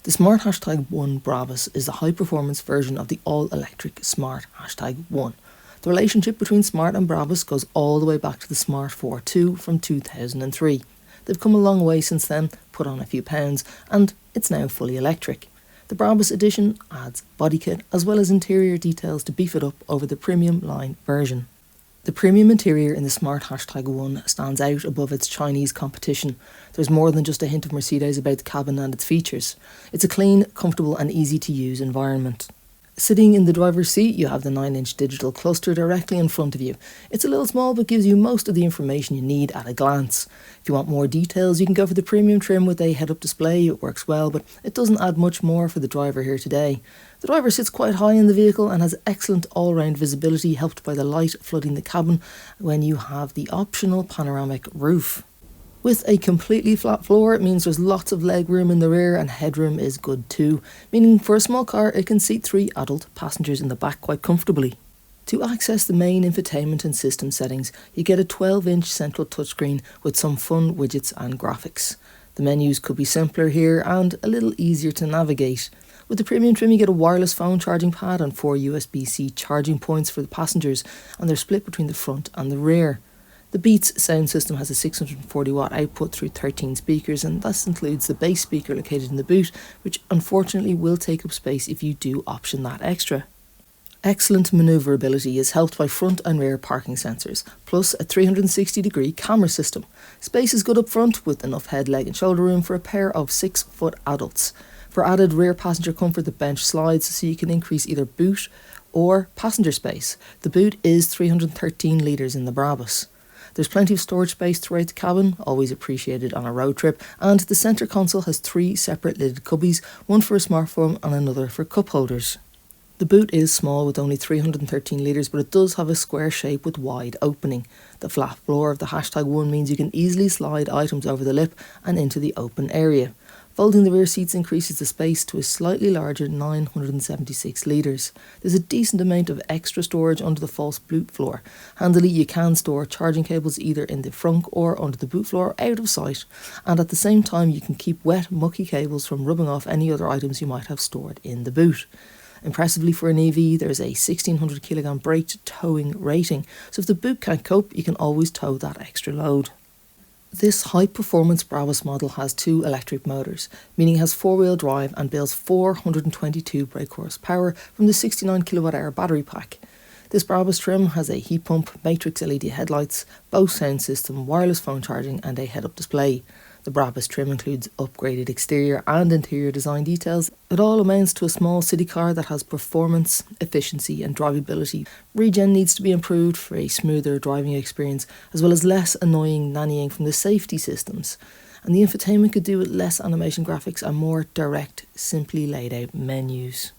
The Smart #1 Brabus is the high-performance version of the all-electric Smart #1. The relationship between Smart and Brabus goes all the way back to the Smart ForTwo from 2003. They've come a long way since then, put on a few pounds, and it's now fully electric. The Brabus edition adds body kit as well as interior details to beef it up over the premium line version. The premium interior in the Smart #1 stands out above its Chinese competition. There's more than just a hint of Mercedes about the cabin and its features. It's a clean, comfortable and easy to use environment. Sitting in the driver's seat, you have the 9-inch digital cluster directly in front of you. It's a little small but gives you most of the information you need at a glance. If you want more details, you can go for the premium trim with a head-up display. It works well, but it doesn't add much more for the driver here today. The driver sits quite high in the vehicle and has excellent all-round visibility, helped by the light flooding the cabin when you have the optional panoramic roof. With a completely flat floor, it means there's lots of leg room in the rear and headroom is good too, meaning for a small car it can seat 3 adult passengers in the back quite comfortably. To access the main infotainment and system settings, you get a 12-inch central touchscreen with some fun widgets and graphics. The menus could be simpler here and a little easier to navigate. With the premium trim you get a wireless phone charging pad and 4 USB-C charging points for the passengers, and they're split between the front and the rear. The Beats sound system has a 640 watt output through 13 speakers, and this includes the bass speaker located in the boot, which unfortunately will take up space if you do option that extra. Excellent manoeuvrability is helped by front and rear parking sensors, plus a 360-degree camera system. Space is good up front with enough head, leg and shoulder room for a pair of 6-foot adults. For added rear passenger comfort, the bench slides so you can increase either boot or passenger space. The boot is 313 litres in the Brabus. There's plenty of storage space throughout the cabin, always appreciated on a road trip, and the centre console has 3 separate lidded cubbies, one for a smartphone and another for cup holders. The boot is small with only 313 litres, but it does have a square shape with wide opening. The flat floor of the #1 means you can easily slide items over the lip and into the open area. Folding the rear seats increases the space to a slightly larger 976 litres. There's a decent amount of extra storage under the false boot floor. Handily, you can store charging cables either in the front or under the boot floor out of sight, and at the same time you can keep wet, mucky cables from rubbing off any other items you might have stored in the boot. Impressively for an EV, there's a 1600 kilogram brake towing rating, so if the boot can't cope, you can always tow that extra load. This high-performance Brabus model has 2 electric motors, meaning it has 4-wheel drive and builds 422 brake horsepower from the 69 kWh battery pack. This Brabus trim has a heat pump, matrix LED headlights, Bose sound system, wireless phone charging and a head-up display. The Brabus trim includes upgraded exterior and interior design details. It all amounts to a small city car that has performance, efficiency and drivability. Regen needs to be improved for a smoother driving experience, as well as less annoying nannying from the safety systems. And the infotainment could do with less animation graphics and more direct, simply laid out menus.